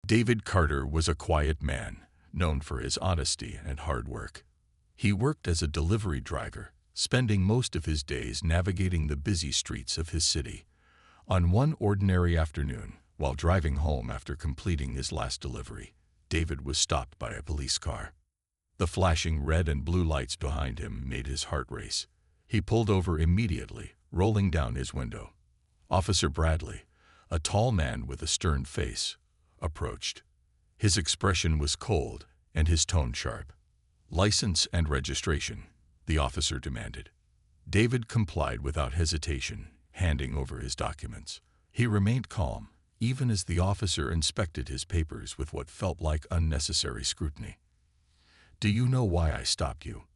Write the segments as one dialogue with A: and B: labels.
A: David Carter was a quiet man, known for his honesty and hard work. He worked as a delivery driver, spending most of his days navigating the busy streets of his city. On one ordinary afternoon, while driving home after completing his last delivery, David was stopped by a police car. The flashing red and blue lights behind him made his heart race. He pulled over immediately, rolling down his window. Officer Bradley, a tall man with a stern face, approached. His expression was cold and his tone sharp. "License and registration," the officer demanded. David complied without hesitation, handing over his documents. He remained calm, even as the officer inspected his papers with what felt like unnecessary scrutiny. "Do you know why I stopped you?"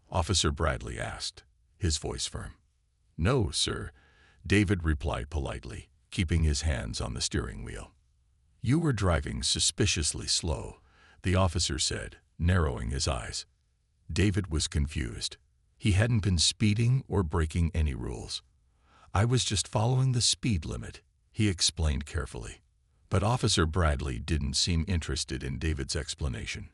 A: Officer Bradley asked, his voice firm. "No, sir," David replied politely, keeping his hands on the steering wheel. "You were driving suspiciously slow," the officer said, narrowing his eyes. David was confused. He hadn't been speeding or breaking any rules. "I was just following the speed limit," he explained carefully. But Officer Bradley didn't seem interested in David's explanation.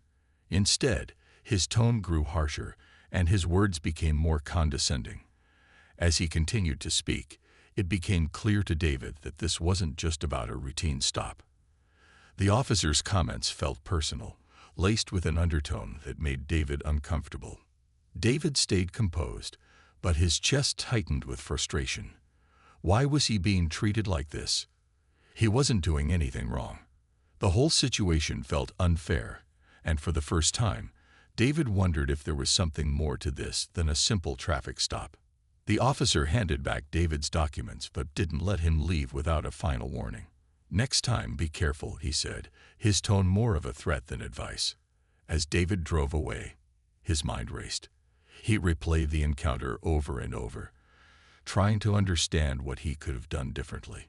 A: Instead, his tone grew harsher, and his words became more condescending. As he continued to speak, it became clear to David that this wasn't just about a routine stop. The officer's comments felt personal, laced with an undertone that made David uncomfortable. David stayed composed, but his chest tightened with frustration. Why was he being treated like this? He wasn't doing anything wrong. The whole situation felt unfair, and for the first time, David wondered if there was something more to this than a simple traffic stop. The officer handed back David's documents but didn't let him leave without a final warning. "Next time, be careful," he said, his tone more of a threat than advice. As David drove away, his mind raced. He replayed the encounter over and over, trying to understand what he could have done differently.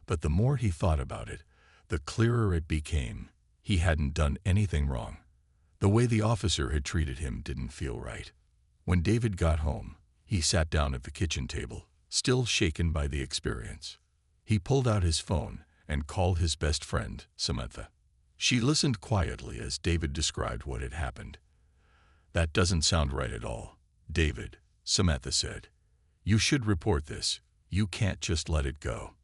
A: But the more he thought about it, the clearer it became. He hadn't done anything wrong. The way the officer had treated him didn't feel right. When David got home, he sat down at the kitchen table, still shaken by the experience. He pulled out his phone and called his best friend, Samantha. She listened quietly as David described what had happened. "That doesn't sound right at all, David," Samantha said. "You should report this. You can't just let it go."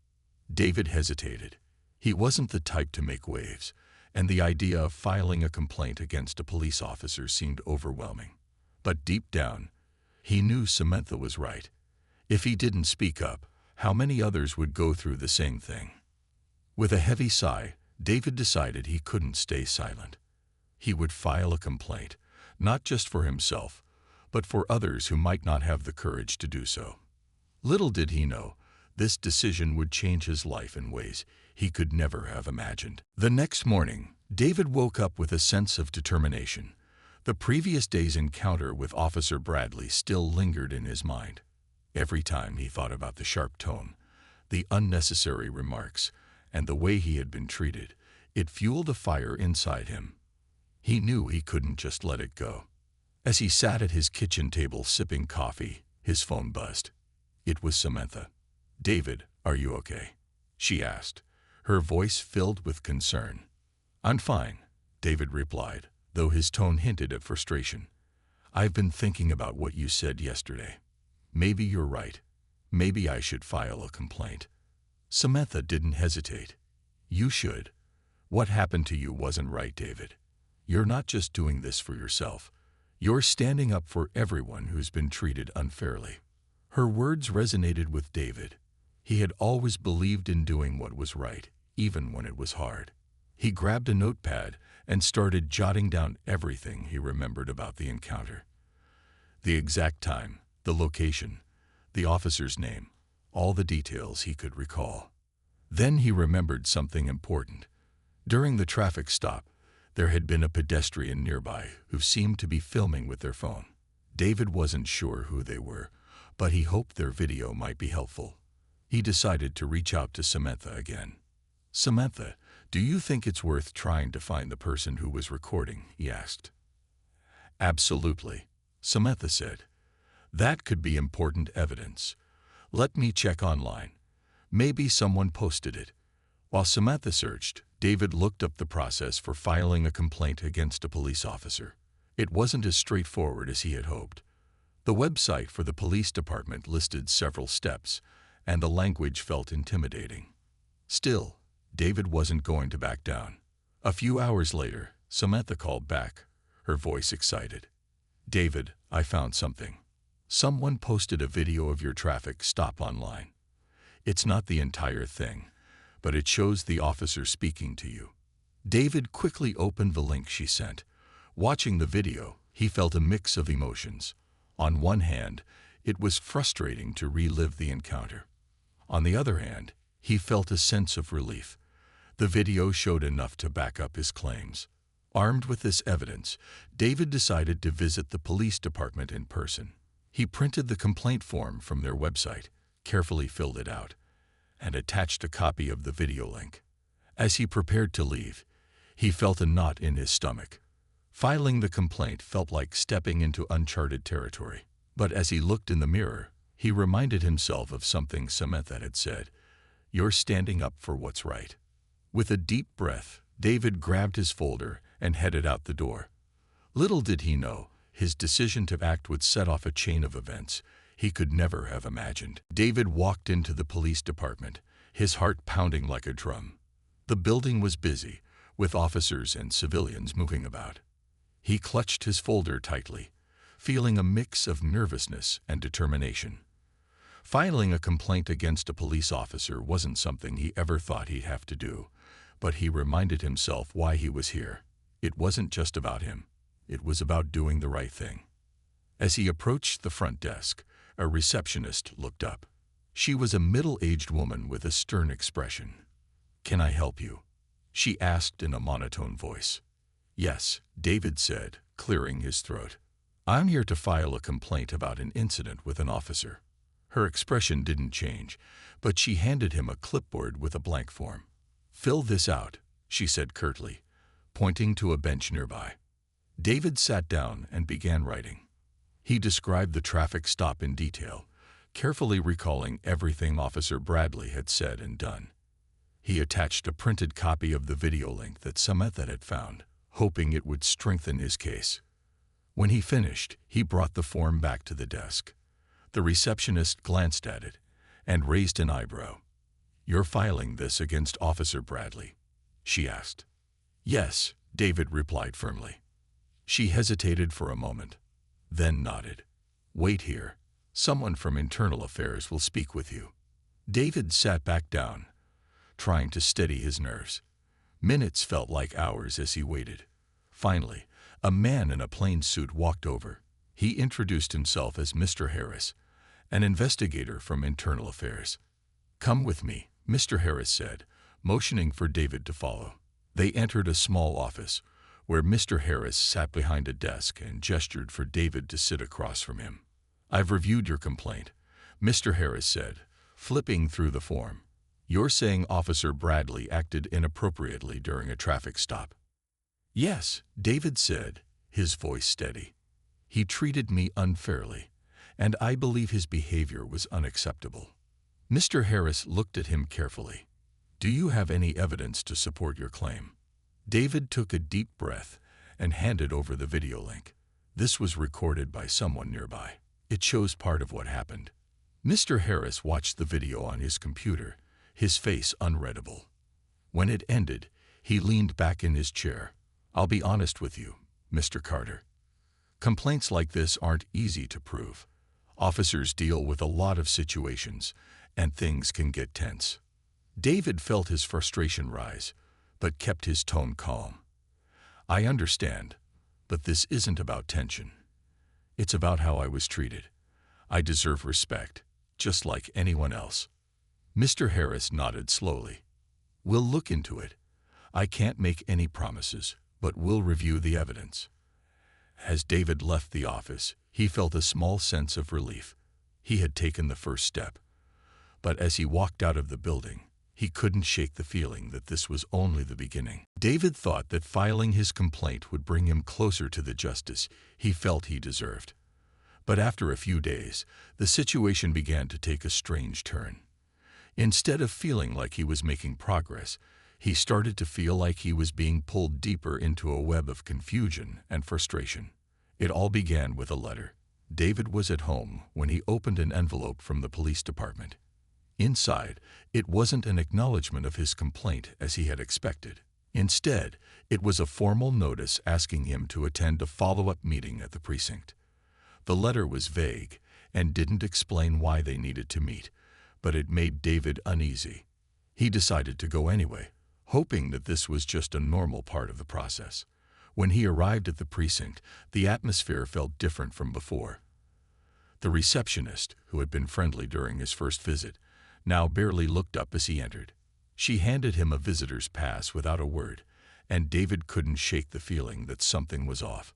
A: David hesitated. He wasn't the type to make waves, and the idea of filing a complaint against a police officer seemed overwhelming. But deep down, he knew Samantha was right. If he didn't speak up, how many others would go through the same thing? With a heavy sigh, David decided he couldn't stay silent. He would file a complaint, not just for himself, but for others who might not have the courage to do so. Little did he know, this decision would change his life in ways he could never have imagined. The next morning, David woke up with a sense of determination. The previous day's encounter with Officer Bradley still lingered in his mind. Every time he thought about the sharp tone, the unnecessary remarks, and the way he had been treated, it fueled a fire inside him. He knew he couldn't just let it go. As he sat at his kitchen table sipping coffee, his phone buzzed. It was Samantha. "David, are you okay?" she asked, her voice filled with concern. "I'm fine," David replied, though his tone hinted at frustration. "I've been thinking about what you said yesterday. Maybe you're right. Maybe I should file a complaint." Samantha didn't hesitate. "You should. What happened to you wasn't right, David. You're not just doing this for yourself. You're standing up for everyone who's been treated unfairly." Her words resonated with David. He had always believed in doing what was right, even when it was hard. He grabbed a notepad and started jotting down everything he remembered about the encounter. The exact time, the location, the officer's name, all the details he could recall. Then he remembered something important. During the traffic stop, there had been a pedestrian nearby who seemed to be filming with their phone. David wasn't sure who they were, but he hoped their video might be helpful. He decided to reach out to Samantha again. "Samantha, do you think it's worth trying to find the person who was recording?" he asked. "Absolutely," Samantha said. "That could be important evidence. Let me check online. Maybe someone posted it." While Samantha searched, David looked up the process for filing a complaint against a police officer. It wasn't as straightforward as he had hoped. The website for the police department listed several steps, and the language felt intimidating. Still, David wasn't going to back down. A few hours later, Samantha called back, her voice excited. "David, I found something. Someone posted a video of your traffic stop online. It's not the entire thing, but it shows the officer speaking to you." David quickly opened the link she sent. Watching the video, he felt a mix of emotions. On one hand, it was frustrating to relive the encounter. On the other hand, he felt a sense of relief. The video showed enough to back up his claims. Armed with this evidence, David decided to visit the police department in person. He printed the complaint form from their website, carefully filled it out, and attached a copy of the video link. As he prepared to leave, he felt a knot in his stomach. Filing the complaint felt like stepping into uncharted territory. But as he looked in the mirror, he reminded himself of something Samantha had said: "You're standing up for what's right." With a deep breath, David grabbed his folder and headed out the door. Little did he know, his decision to act would set off a chain of events he could never have imagined. David walked into the police department, his heart pounding like a drum. The building was busy, with officers and civilians moving about. He clutched his folder tightly, feeling a mix of nervousness and determination. Filing a complaint against a police officer wasn't something he ever thought he'd have to do, but he reminded himself why he was here. It wasn't just about him. It was about doing the right thing. As he approached the front desk, a receptionist looked up. She was a middle-aged woman with a stern expression. "Can I help you?" she asked in a monotone voice. "Yes," David said, clearing his throat. "I'm here to file a complaint about an incident with an officer." Her expression didn't change, but she handed him a clipboard with a blank form. "Fill this out," she said curtly, pointing to a bench nearby. David sat down and began writing. He described the traffic stop in detail, carefully recalling everything Officer Bradley had said and done. He attached a printed copy of the video link that Samantha had found, hoping it would strengthen his case. When he finished, he brought the form back to the desk. The receptionist glanced at it and raised an eyebrow. "You're filing this against Officer Bradley?" she asked. "Yes," David replied firmly. She hesitated for a moment, then nodded. "Wait here. Someone from Internal Affairs will speak with you." David sat back down, trying to steady his nerves. Minutes felt like hours as he waited. Finally, a man in a plain suit walked over. He introduced himself as Mr. Harris, an investigator from Internal Affairs. "Come with me," Mr. Harris said, motioning for David to follow. They entered a small office, where Mr. Harris sat behind a desk and gestured for David to sit across from him. "I've reviewed your complaint," Mr. Harris said, flipping through the form. "You're saying Officer Bradley acted inappropriately during a traffic stop?" "Yes," David said, his voice steady. "He treated me unfairly, and I believe his behavior was unacceptable." Mr. Harris looked at him carefully. "Do you have any evidence to support your claim?" David took a deep breath and handed over the video link. This was recorded by someone nearby. It shows part of what happened. Mr. Harris watched the video on his computer, his face unreadable. When it ended, he leaned back in his chair. "I'll be honest with you, Mr. Carter. Complaints like this aren't easy to prove. Officers deal with a lot of situations, and things can get tense." David felt his frustration rise, but kept his tone calm. "I understand, but this isn't about tension. It's about how I was treated. I deserve respect, just like anyone else." Mr. Harris nodded slowly. "We'll look into it. I can't make any promises, but we'll review the evidence." As David left the office, he felt a small sense of relief. He had taken the first step. But as he walked out of the building, he couldn't shake the feeling that this was only the beginning. David thought that filing his complaint would bring him closer to the justice he felt he deserved. But after a few days, the situation began to take a strange turn. Instead of feeling like he was making progress, He started to feel like he was being pulled deeper into a web of confusion and frustration. It all began with a letter. David was at home when he opened an envelope from the police department. Inside, it wasn't an acknowledgement of his complaint as he had expected. Instead, it was a formal notice asking him to attend a follow-up meeting at the precinct. The letter was vague and didn't explain why they needed to meet, but it made David uneasy. He decided to go anyway, hoping that this was just a normal part of the process. When he arrived at the precinct, the atmosphere felt different from before. The receptionist, who had been friendly during his first visit, now barely looked up as he entered. She handed him a visitor's pass without a word, and David couldn't shake the feeling that something was off.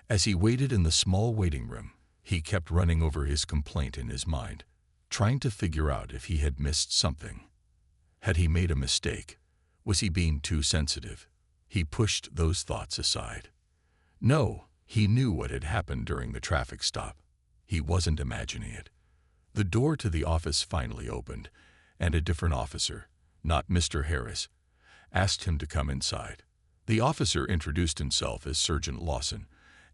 A: As he waited in the small waiting room, he kept running over his complaint in his mind, trying to figure out if he had missed something. Had he made a mistake? Was he being too sensitive? He pushed those thoughts aside. No, he knew what had happened during the traffic stop. He wasn't imagining it. The door to the office finally opened, and a different officer, not Mr. Harris, asked him to come inside. The officer introduced himself as Sergeant Lawson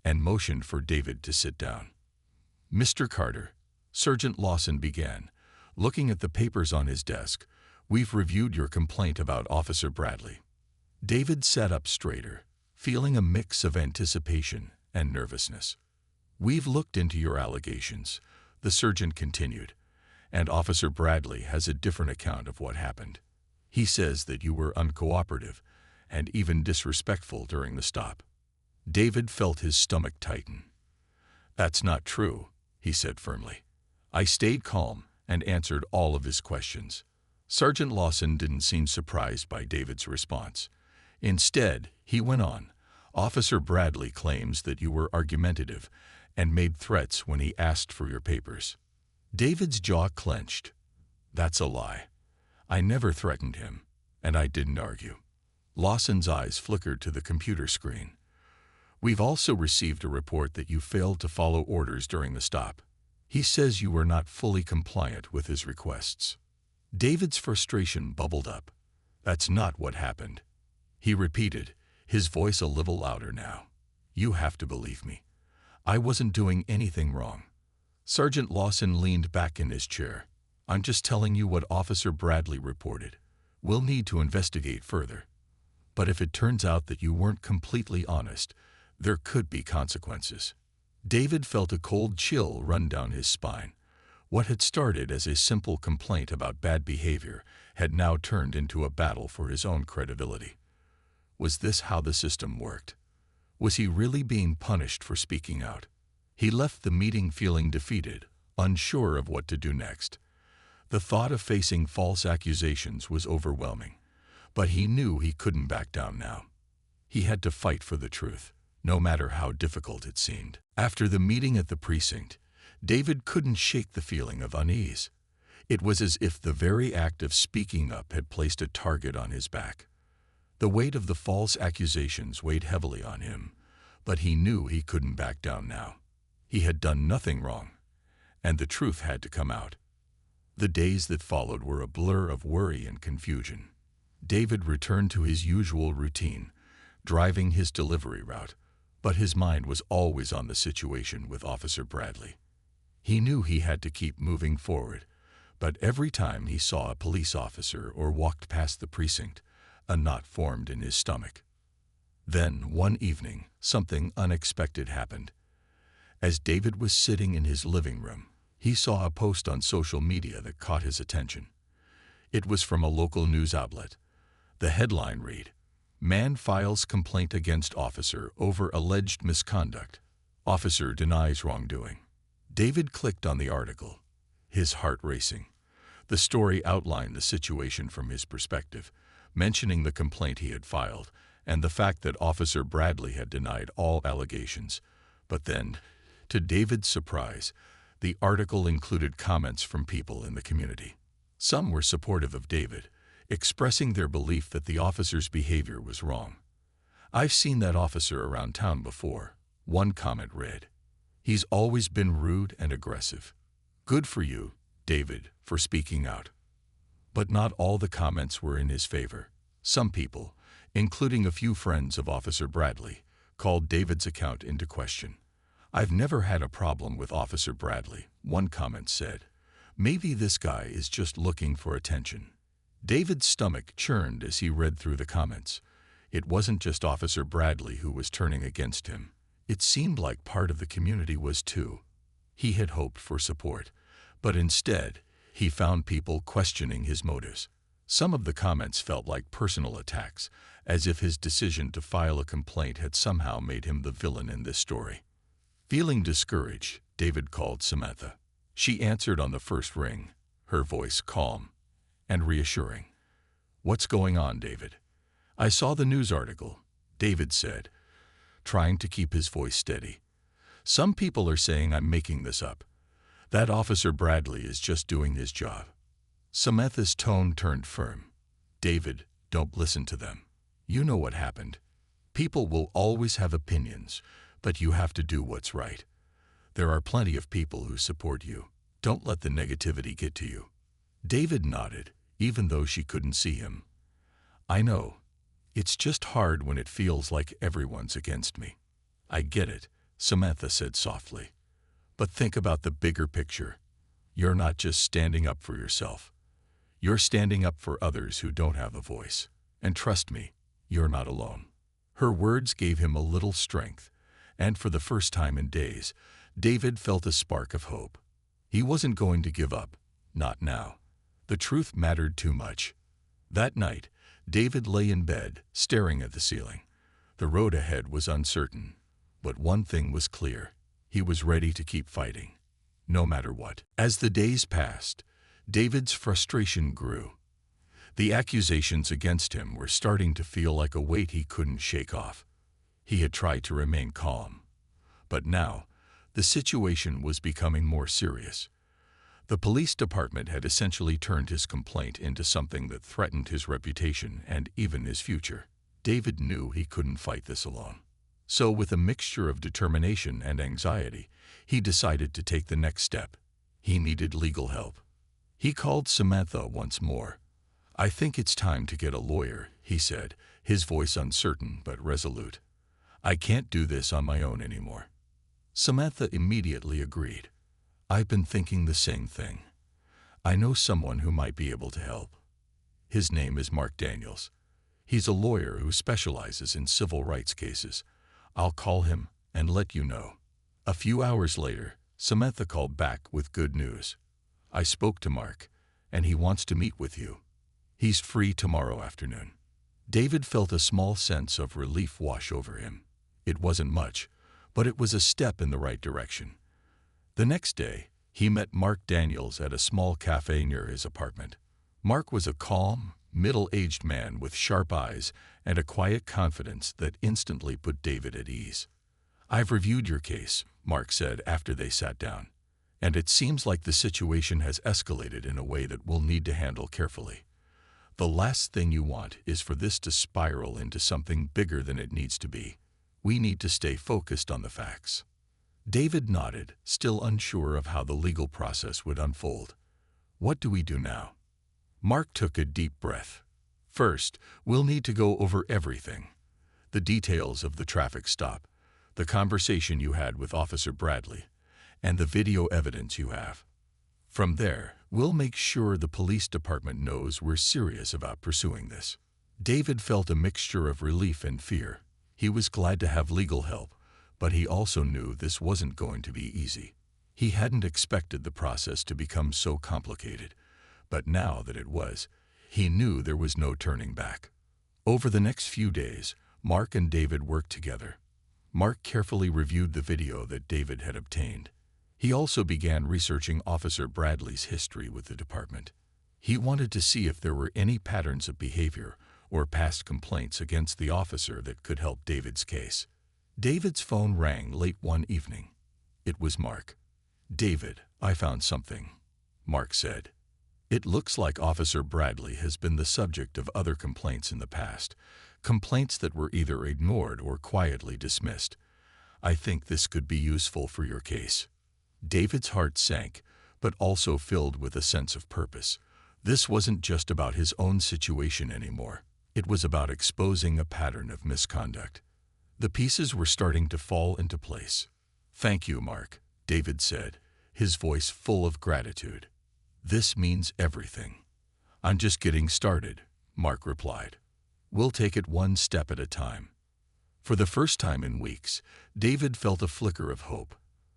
A: and motioned for David to sit down. "Mr. Carter," Sergeant Lawson began, looking at the papers on his desk, "we've reviewed your complaint about Officer Bradley." David sat up straighter, feeling a mix of anticipation and nervousness. "We've looked into your allegations," the sergeant continued, "and Officer Bradley has a different account of what happened. He says that you were uncooperative and even disrespectful during the stop." David felt his stomach tighten. "That's not true," he said firmly. "I stayed calm and answered all of his questions." Sergeant Lawson didn't seem surprised by David's response. Instead, he went on, "Officer Bradley claims that you were argumentative and made threats when he asked for your papers." David's jaw clenched. "That's a lie. I never threatened him, and I didn't argue." Lawson's eyes flickered to the computer screen. "We've also received a report that you failed to follow orders during the stop. He says you were not fully compliant with his requests." David's frustration bubbled up. "That's not what happened," he repeated, his voice a little louder now. "You have to believe me. I wasn't doing anything wrong." Sergeant Lawson leaned back in his chair. "I'm just telling you what Officer Bradley reported. We'll need to investigate further. But if it turns out that you weren't completely honest, there could be consequences." David felt a cold chill run down his spine. What had started as a simple complaint about bad behavior had now turned into a battle for his own credibility. Was this how the system worked? Was he really being punished for speaking out? He left the meeting feeling defeated, unsure of what to do next. The thought of facing false accusations was overwhelming, but he knew he couldn't back down now. He had to fight for the truth, no matter how difficult it seemed. After the meeting at the precinct, David couldn't shake the feeling of unease. It was as if the very act of speaking up had placed a target on his back. The weight of the false accusations weighed heavily on him, but he knew he couldn't back down now. He had done nothing wrong, and the truth had to come out. The days that followed were a blur of worry and confusion. David returned to his usual routine, driving his delivery route, but his mind was always on the situation with Officer Bradley. He knew he had to keep moving forward, but every time he saw a police officer or walked past the precinct, a knot formed in his stomach. Then, one evening, something unexpected happened. As David was sitting in his living room, he saw a post on social media that caught his attention. It was from a local news outlet. The headline read, "Man files complaint against officer over alleged misconduct. Officer denies wrongdoing." David clicked on the article, his heart racing. The story outlined the situation from his perspective, mentioning the complaint he had filed and the fact that Officer Bradley had denied all allegations. But then, to David's surprise, the article included comments from people in the community. Some were supportive of David, expressing their belief that the officer's behavior was wrong. "I've seen that officer around town before," one comment read. "He's always been rude and aggressive. Good for you, David, for speaking out." But not all the comments were in his favor. Some people, including a few friends of Officer Bradley, called David's account into question. "I've never had a problem with Officer Bradley," one comment said. "Maybe this guy is just looking for attention." David's stomach churned as he read through the comments. It wasn't just Officer Bradley who was turning against him. It seemed like part of the community was too. He had hoped for support, but instead, he found people questioning his motives. Some of the comments felt like personal attacks, as if his decision to file a complaint had somehow made him the villain in this story. Feeling discouraged, David called Samantha. She answered on the first ring, her voice calm and reassuring. "What's going on, David?" "I saw the news article," David said, trying to keep his voice steady. "Some people are saying I'm making this up. That Officer Bradley is just doing his job." Samantha's tone turned firm. "David, don't listen to them. You know what happened. People will always have opinions, but you have to do what's right. There are plenty of people who support you. Don't let the negativity get to you." David nodded, even though she couldn't see him. "I know. It's just hard when it feels like everyone's against me." "I get it," Samantha said softly. "But think about the bigger picture. You're not just standing up for yourself. You're standing up for others who don't have a voice. And trust me, you're not alone." Her words gave him a little strength, and for the first time in days, David felt a spark of hope. He wasn't going to give up, not now. The truth mattered too much. That night, David lay in bed, staring at the ceiling. The road ahead was uncertain, but one thing was clear. He was ready to keep fighting, no matter what. As the days passed, David's frustration grew. The accusations against him were starting to feel like a weight he couldn't shake off. He had tried to remain calm, but now, the situation was becoming more serious. The police department had essentially turned his complaint into something that threatened his reputation and even his future. David knew he couldn't fight this alone. So with a mixture of determination and anxiety, he decided to take the next step. He needed legal help. He called Samantha once more. "I think it's time to get a lawyer," he said, his voice uncertain but resolute. "I can't do this on my own anymore." Samantha immediately agreed. "I've been thinking the same thing. I know someone who might be able to help. His name is Mark Daniels. He's a lawyer who specializes in civil rights cases. I'll call him and let you know." A few hours later, Samantha called back with good news. "I spoke to Mark, and he wants to meet with you. He's free tomorrow afternoon." David felt a small sense of relief wash over him. It wasn't much, but it was a step in the right direction. The next day, he met Mark Daniels at a small cafe near his apartment. Mark was a calm, middle-aged man with sharp eyes and a quiet confidence that instantly put David at ease. "I've reviewed your case," Mark said after they sat down, "and it seems like the situation has escalated in a way that we'll need to handle carefully. The last thing you want is for this to spiral into something bigger than it needs to be. We need to stay focused on the facts." David nodded, still unsure of how the legal process would unfold. "What do we do now?" Mark took a deep breath. "First, we'll need to go over everything. The details of the traffic stop, the conversation you had with Officer Bradley, and the video evidence you have. From there, we'll make sure the police department knows we're serious about pursuing this." David felt a mixture of relief and fear. He was glad to have legal help, but he also knew this wasn't going to be easy. He hadn't expected the process to become so complicated, but now that it was, he knew there was no turning back. Over the next few days, Mark and David worked together. Mark carefully reviewed the video that David had obtained. He also began researching Officer Bradley's history with the department. He wanted to see if there were any patterns of behavior or past complaints against the officer that could help David's case. David's phone rang late one evening. It was Mark. "David, I found something," Mark said. "It looks like Officer Bradley has been the subject of other complaints in the past, complaints that were either ignored or quietly dismissed. I think this could be useful for your case." David's heart sank, but also filled with a sense of purpose. This wasn't just about his own situation anymore. It was about exposing a pattern of misconduct. The pieces were starting to fall into place. "Thank you, Mark," David said, his voice full of gratitude. "This means everything." "I'm just getting started," Mark replied. "We'll take it one step at a time." For the first time in weeks, David felt a flicker of hope.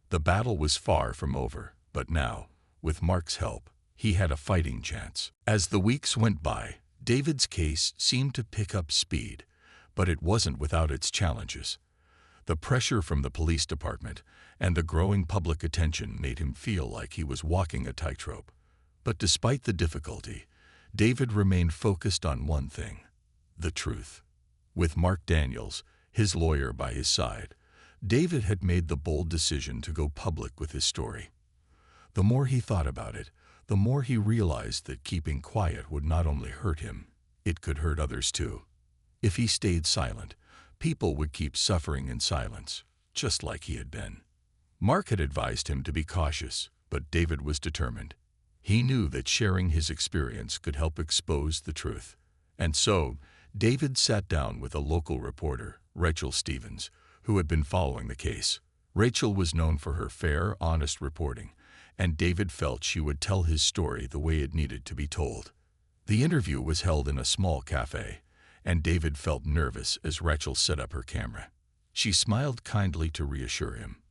A: The battle was far from over, but now, with Mark's help, he had a fighting chance. As the weeks went by, David's case seemed to pick up speed, but it wasn't without its challenges. The pressure from the police department and the growing public attention made him feel like he was walking a tightrope. But despite the difficulty, David remained focused on one thing: the truth. With Mark Daniels, his lawyer, by his side, David had made the bold decision to go public with his story. The more he thought about it, the more he realized that keeping quiet would not only hurt him, it could hurt others too. If he stayed silent, people would keep suffering in silence, just like he had been. Mark had advised him to be cautious, but David was determined. He knew that sharing his experience could help expose the truth. And so, David sat down with a local reporter, Rachel Stevens, who had been following the case. Rachel was known for her fair, honest reporting, and David felt she would tell his story the way it needed to be told. The interview was held in a small cafe, and David felt nervous as Rachel set up her camera. She smiled kindly to reassure him.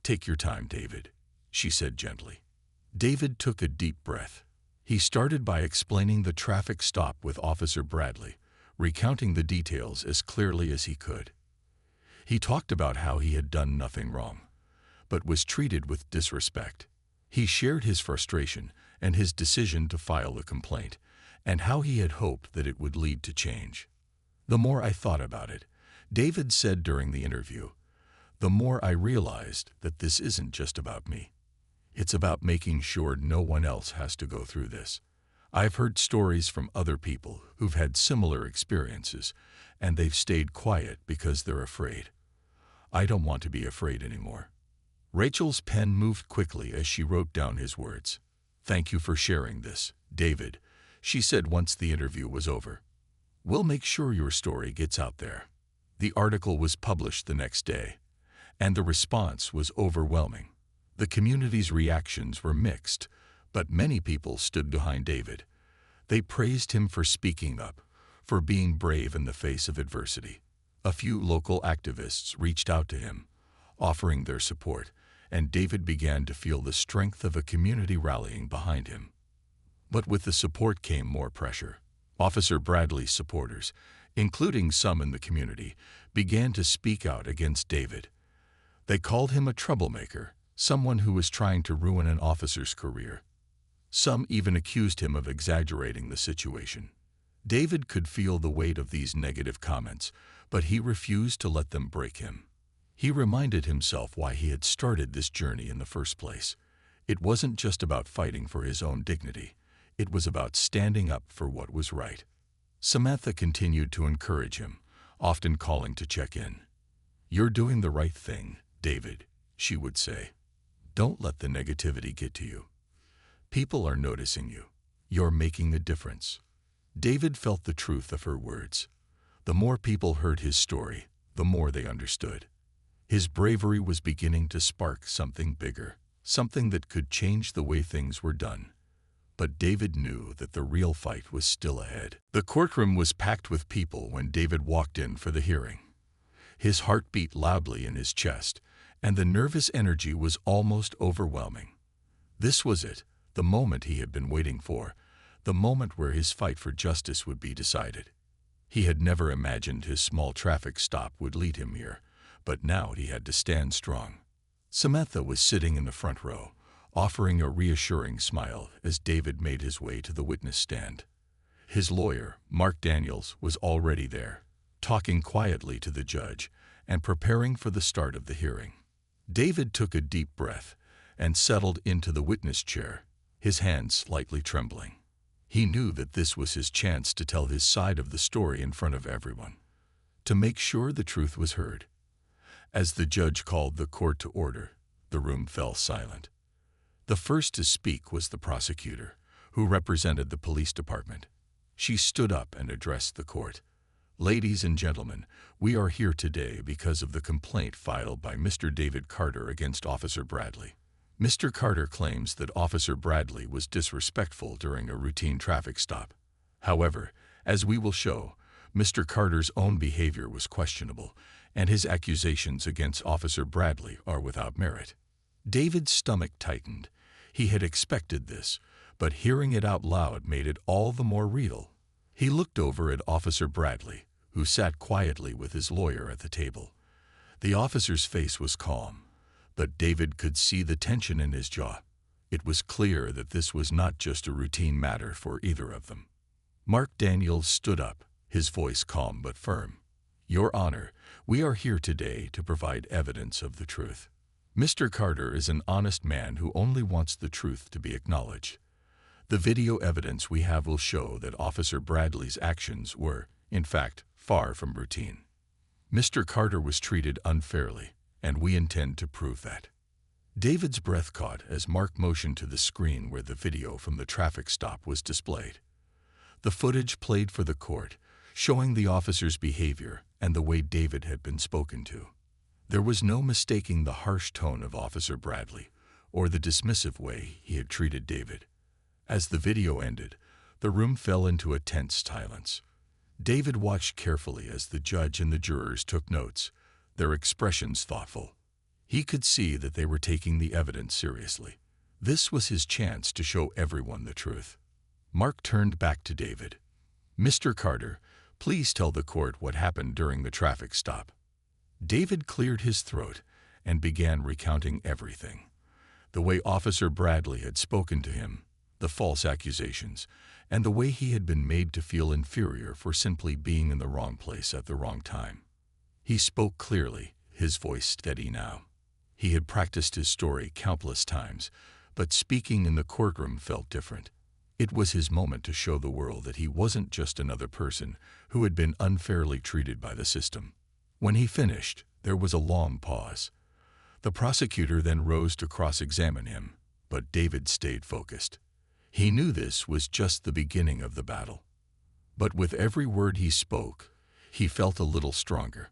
A: "Take your time, David," she said gently. David took a deep breath. He started by explaining the traffic stop with Officer Bradley, recounting the details as clearly as he could. He talked about how he had done nothing wrong, but was treated with disrespect. He shared his frustration and his decision to file a complaint, and how he had hoped that it would lead to change. "The more I thought about it," David said during the interview, "the more I realized that this isn't just about me. It's about making sure no one else has to go through this. I've heard stories from other people who've had similar experiences, and they've stayed quiet because they're afraid. I don't want to be afraid anymore." Rachel's pen moved quickly as she wrote down his words. "Thank you for sharing this, David," she said once the interview was over. "We'll make sure your story gets out there." The article was published the next day, and the response was overwhelming. The community's reactions were mixed, but many people stood behind David. They praised him for speaking up, for being brave in the face of adversity. A few local activists reached out to him, offering their support, and David began to feel the strength of a community rallying behind him. But with the support came more pressure. Officer Bradley's supporters, including some in the community, began to speak out against David. They called him a troublemaker, someone who was trying to ruin an officer's career. Some even accused him of exaggerating the situation. David could feel the weight of these negative comments, but he refused to let them break him. He reminded himself why he had started this journey in the first place. It wasn't just about fighting for his own dignity. It was about standing up for what was right. Samantha continued to encourage him, often calling to check in. "You're doing the right thing, David," she would say. "Don't let the negativity get to you. People are noticing you. You're making a difference." David felt the truth of her words. The more people heard his story, the more they understood. His bravery was beginning to spark something bigger, something that could change the way things were done. But David knew that the real fight was still ahead. The courtroom was packed with people when David walked in for the hearing. His heart beat loudly in his chest, and the nervous energy was almost overwhelming. This was it, the moment he had been waiting for, the moment where his fight for justice would be decided. He had never imagined his small traffic stop would lead him here, but now he had to stand strong. Samantha was sitting in the front row, offering a reassuring smile as David made his way to the witness stand. His lawyer, Mark Daniels, was already there, talking quietly to the judge and preparing for the start of the hearing. David took a deep breath and settled into the witness chair, his hands slightly trembling. He knew that this was his chance to tell his side of the story in front of everyone, to make sure the truth was heard. As the judge called the court to order, the room fell silent. The first to speak was the prosecutor, who represented the police department. She stood up and addressed the court. Ladies and gentlemen, we are here today because of the complaint filed by Mr. David Carter against Officer Bradley. Mr. Carter claims that Officer Bradley was disrespectful during a routine traffic stop. However, as we will show, Mr. Carter's own behavior was questionable, and his accusations against Officer Bradley are without merit. David's stomach tightened. He had expected this, but hearing it out loud made it all the more real. He looked over at Officer Bradley, who sat quietly with his lawyer at the table. The officer's face was calm, but David could see the tension in his jaw. It was clear that this was not just a routine matter for either of them. Mark Daniels stood up, his voice calm but firm. Your Honor, we are here today to provide evidence of the truth. Mr. Carter is an honest man who only wants the truth to be acknowledged. The video evidence we have will show that Officer Bradley's actions were, in fact, far from routine. Mr. Carter was treated unfairly, and we intend to prove that. David's breath caught as Mark motioned to the screen where the video from the traffic stop was displayed. The footage played for the court, showing the officer's behavior and the way David had been spoken to. There was no mistaking the harsh tone of Officer Bradley or the dismissive way he had treated David. As the video ended, the room fell into a tense silence. David watched carefully as the judge and the jurors took notes, their expressions thoughtful. He could see that they were taking the evidence seriously. This was his chance to show everyone the truth. Mark turned back to David. Mr. Carter, please tell the court what happened during the traffic stop. David cleared his throat and began recounting everything. The way Officer Bradley had spoken to him, the false accusations, and the way he had been made to feel inferior for simply being in the wrong place at the wrong time. He spoke clearly, his voice steady now. He had practiced his story countless times, but speaking in the courtroom felt different. It was his moment to show the world that he wasn't just another person who had been unfairly treated by the system. When he finished, there was a long pause. The prosecutor then rose to cross-examine him, but David stayed focused. He knew this was just the beginning of the battle. But with every word he spoke, he felt a little stronger.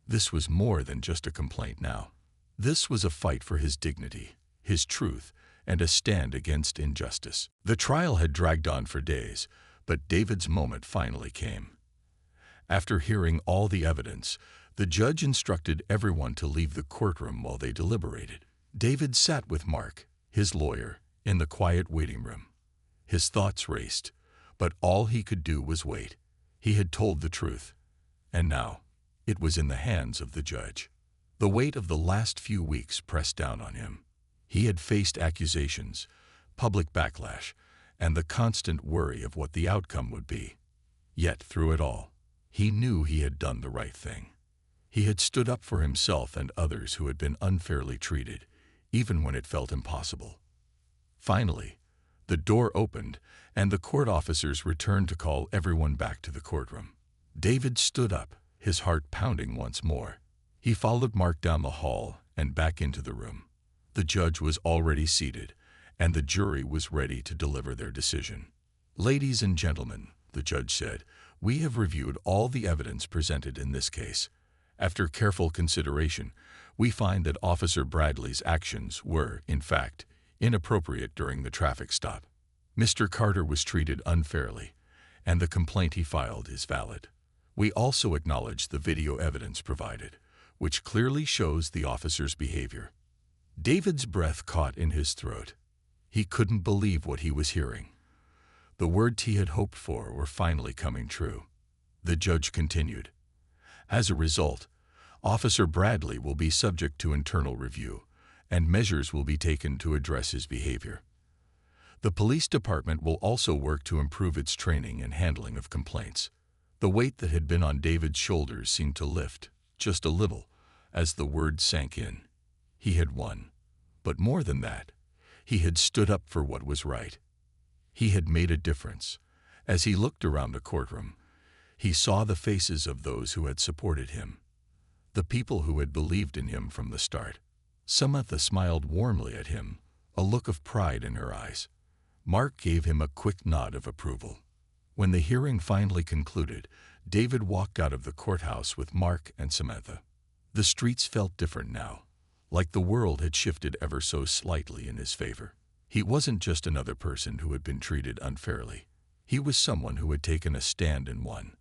A: This was more than just a complaint now. This was a fight for his dignity, his truth, and a stand against injustice. The trial had dragged on for days, but David's moment finally came. After hearing all the evidence, the judge instructed everyone to leave the courtroom while they deliberated. David sat with Mark, his lawyer, in the quiet waiting room. His thoughts raced, but all he could do was wait. He had told the truth, and now it was in the hands of the judge. The weight of the last few weeks pressed down on him. He had faced accusations, public backlash, and the constant worry of what the outcome would be. Yet through it all, he knew he had done the right thing. He had stood up for himself and others who had been unfairly treated, even when it felt impossible. Finally, the door opened, and the court officers returned to call everyone back to the courtroom. David stood up, his heart pounding once more. He followed Mark down the hall and back into the room. The judge was already seated, and the jury was ready to deliver their decision. Ladies and gentlemen, the judge said, we have reviewed all the evidence presented in this case. After careful consideration, we find that Officer Bradley's actions were, in fact, inappropriate during the traffic stop. Mr. Carter was treated unfairly, and the complaint he filed is valid. We also acknowledge the video evidence provided, which clearly shows the officer's behavior. David's breath caught in his throat. He couldn't believe what he was hearing. The words he had hoped for were finally coming true. The judge continued. As a result, Officer Bradley will be subject to internal review, and measures will be taken to address his behavior. The police department will also work to improve its training and handling of complaints. The weight that had been on David's shoulders seemed to lift, just a little, as the words sank in. He had won. But more than that, he had stood up for what was right. He had made a difference. As he looked around the courtroom, he saw the faces of those who had supported him, the people who had believed in him from the start. Samantha smiled warmly at him, a look of pride in her eyes. Mark gave him a quick nod of approval. When the hearing finally concluded, David walked out of the courthouse with Mark and Samantha. The streets felt different now, like the world had shifted ever so slightly in his favor. He wasn't just another person who had been treated unfairly. He was someone who had taken a stand and won.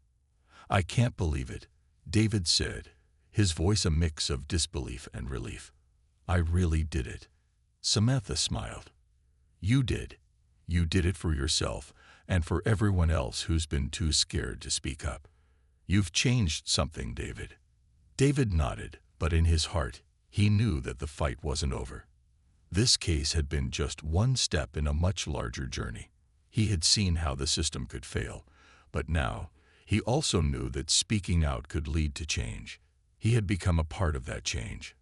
A: "I can't believe it," David said, his voice a mix of disbelief and relief. "I really did it." Samantha smiled. "You did. You did it for yourself and for everyone else who's been too scared to speak up. You've changed something, David." David nodded, but in his heart, he knew that the fight wasn't over. This case had been just one step in a much larger journey. He had seen how the system could fail, but now he also knew that speaking out could lead to change. He had become a part of that change.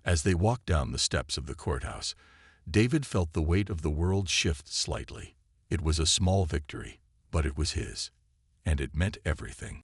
A: As they walked down the steps of the courthouse, David felt the weight of the world shift slightly. It was a small victory, but it was his, and it meant everything.